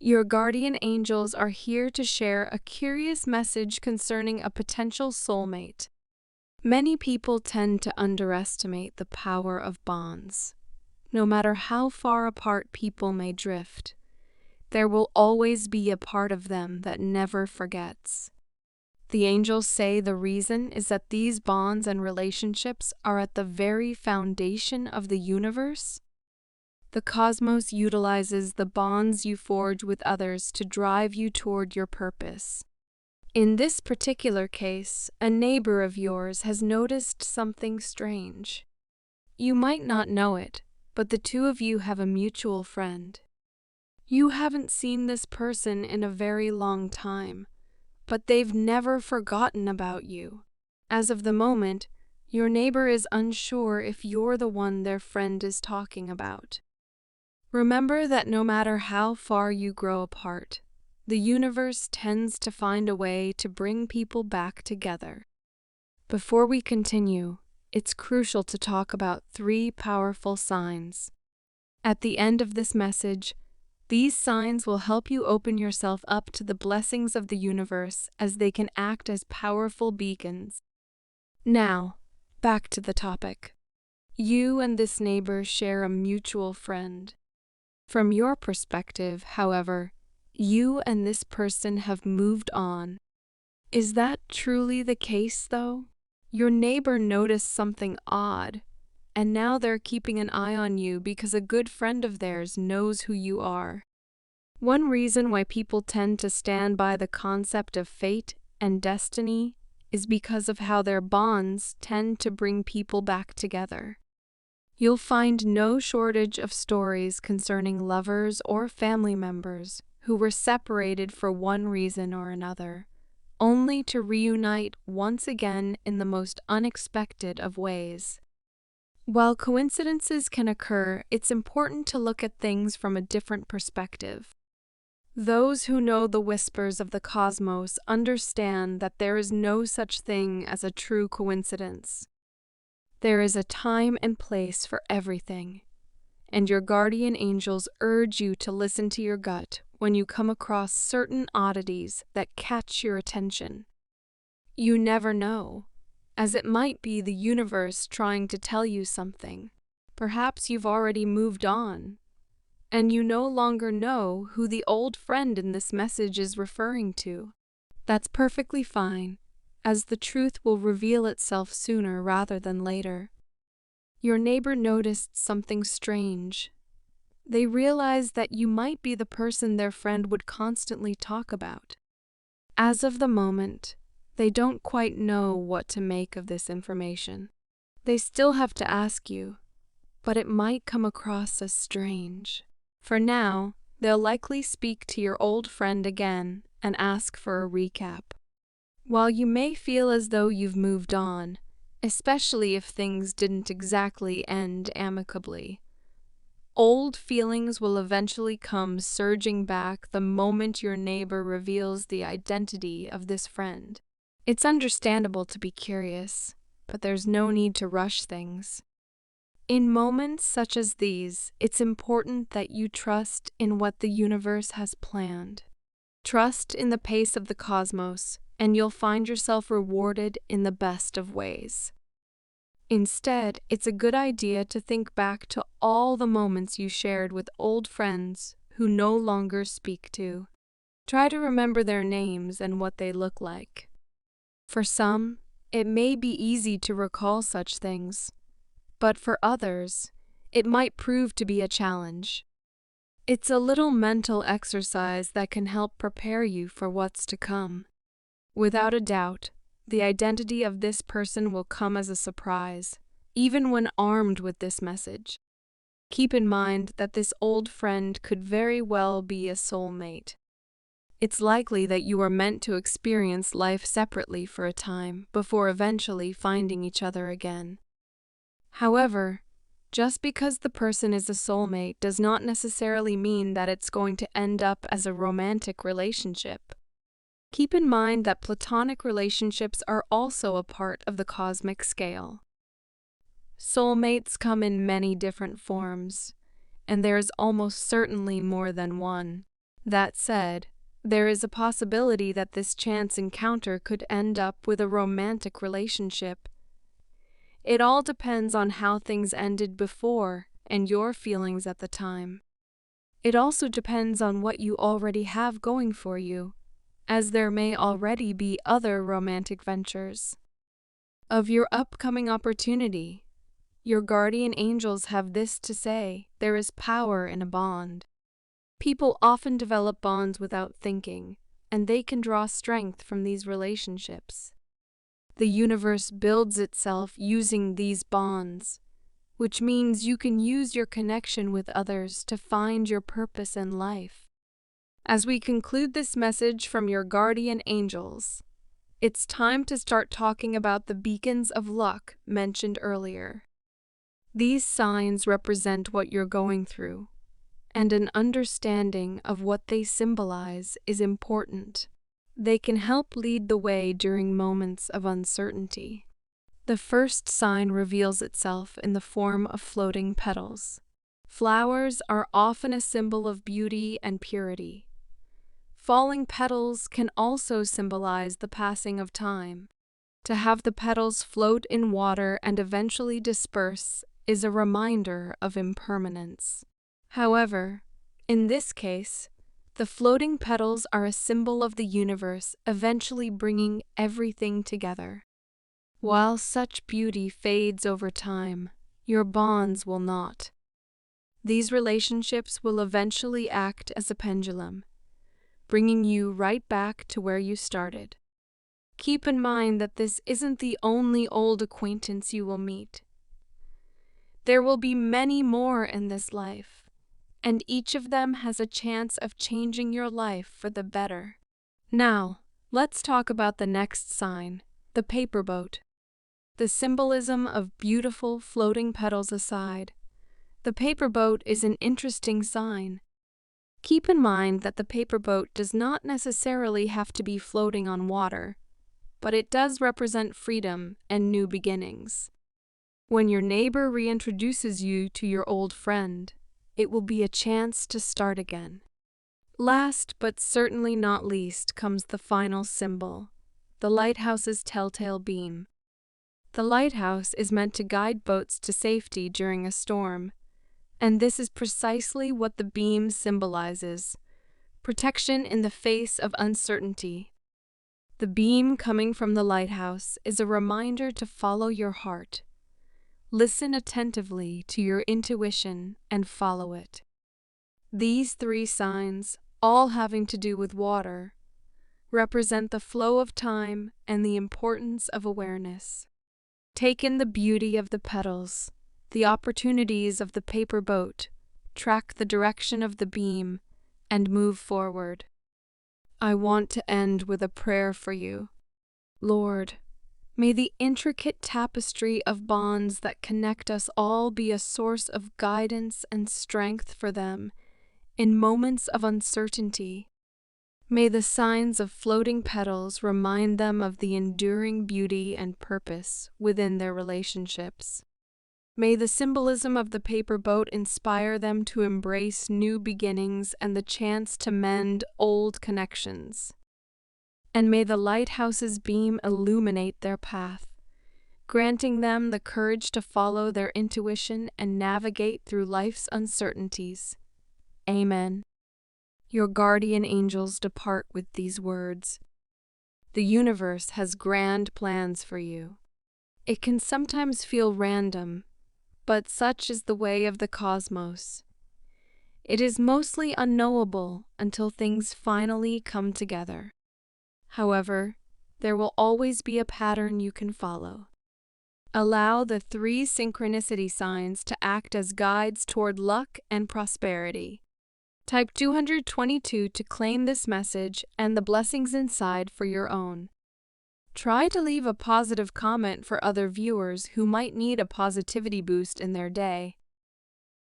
Your guardian angels are here to share a curious message concerning a potential soulmate. Many people tend to underestimate the power of bonds. No matter how far apart people may drift, there will always be a part of them that never forgets. The angels say the reason is that these bonds and relationships are at the very foundation of the universe. The cosmos utilizes the bonds you forge with others to drive you toward your purpose. In this particular case, a neighbor of yours has noticed something strange. You might not know it, but the two of you have a mutual friend. You haven't seen this person in a very long time, but they've never forgotten about you. As of the moment, your neighbor is unsure if you're the one their friend is talking about. Remember that no matter how far you grow apart, the universe tends to find a way to bring people back together. Before we continue, it's crucial to talk about 3 powerful signs. At the end of this message, these signs will help you open yourself up to the blessings of the universe as they can act as powerful beacons. Now, back to the topic. You and this neighbor share a mutual friend. From your perspective, however, you and this person have moved on. Is that truly the case, though? Your neighbor noticed something odd, and now they're keeping an eye on you because a good friend of theirs knows who you are. One reason why people tend to stand by the concept of fate and destiny is because of how their bonds tend to bring people back together. You'll find no shortage of stories concerning lovers or family members who were separated for one reason or another, only to reunite once again in the most unexpected of ways. While coincidences can occur, it's important to look at things from a different perspective. Those who know the whispers of the cosmos understand that there is no such thing as a true coincidence. There is a time and place for everything, and your guardian angels urge you to listen to your gut when you come across certain oddities that catch your attention. You never know, as it might be the universe trying to tell you something. Perhaps you've already moved on, and you no longer know who the old friend in this message is referring to. That's perfectly fine, as the truth will reveal itself sooner rather than later. Your neighbor noticed something strange. They realized that you might be the person their friend would constantly talk about. As of the moment, they don't quite know what to make of this information. They still have to ask you, but it might come across as strange. For now, they'll likely speak to your old friend again and ask for a recap. While you may feel as though you've moved on, especially if things didn't exactly end amicably, old feelings will eventually come surging back the moment your neighbor reveals the identity of this friend. It's understandable to be curious, but there's no need to rush things. In moments such as these, it's important that you trust in what the universe has planned. Trust in the pace of the cosmos, and you'll find yourself rewarded in the best of ways. Instead, it's a good idea to think back to all the moments you shared with old friends who no longer speak to. Try to remember their names and what they look like. For some, it may be easy to recall such things, but for others, it might prove to be a challenge. It's a little mental exercise that can help prepare you for what's to come. Without a doubt, the identity of this person will come as a surprise, even when armed with this message. Keep in mind that this old friend could very well be a soulmate. It's likely that you are meant to experience life separately for a time before eventually finding each other again. However, just because the person is a soulmate does not necessarily mean that it's going to end up as a romantic relationship. Keep in mind that platonic relationships are also a part of the cosmic scale. Soulmates come in many different forms, and there is almost certainly more than one. That said, there is a possibility that this chance encounter could end up with a romantic relationship. It all depends on how things ended before and your feelings at the time. It also depends on what you already have going for you, as there may already be other romantic ventures. Of your upcoming opportunity, your guardian angels have this to say: there is power in a bond. People often develop bonds without thinking, and they can draw strength from these relationships. The universe builds itself using these bonds, which means you can use your connection with others to find your purpose in life. As we conclude this message from your guardian angels, it's time to start talking about the beacons of luck mentioned earlier. These signs represent what you're going through, and an understanding of what they symbolize is important. They can help lead the way during moments of uncertainty. The first sign reveals itself in the form of floating petals. Flowers are often a symbol of beauty and purity. Falling petals can also symbolize the passing of time. To have the petals float in water and eventually disperse is a reminder of impermanence. However, in this case, the floating petals are a symbol of the universe eventually bringing everything together. While such beauty fades over time, your bonds will not. These relationships will eventually act as a pendulum, bringing you right back to where you started. Keep in mind that this isn't the only old acquaintance you will meet. There will be many more in this life, and each of them has a chance of changing your life for the better. Now, let's talk about the next sign, the paper boat. The symbolism of beautiful floating petals aside, the paper boat is an interesting sign. Keep in mind that the paper boat does not necessarily have to be floating on water, but it does represent freedom and new beginnings. When your neighbor reintroduces you to your old friend, it will be a chance to start again. Last but certainly not least comes the final symbol, the lighthouse's telltale beam. The lighthouse is meant to guide boats to safety during a storm, and this is precisely what the beam symbolizes: protection in the face of uncertainty. The beam coming from the lighthouse is a reminder to follow your heart. Listen attentively to your intuition and follow it. These three signs, all having to do with water, represent the flow of time and the importance of awareness. Take in the beauty of the petals, the opportunities of the paper boat, track the direction of the beam, and move forward. I want to end with a prayer for you. Lord, may the intricate tapestry of bonds that connect us all be a source of guidance and strength for them in moments of uncertainty. May the signs of floating petals remind them of the enduring beauty and purpose within their relationships. May the symbolism of the paper boat inspire them to embrace new beginnings and the chance to mend old connections. And may the lighthouse's beam illuminate their path, granting them the courage to follow their intuition and navigate through life's uncertainties. Amen. Your guardian angels depart with these words. The universe has grand plans for you. It can sometimes feel random, but such is the way of the cosmos. It is mostly unknowable until things finally come together. However, there will always be a pattern you can follow. Allow the 3 synchronicity signs to act as guides toward luck and prosperity. Type 222 to claim this message and the blessings inside for your own. Try to leave a positive comment for other viewers who might need a positivity boost in their day.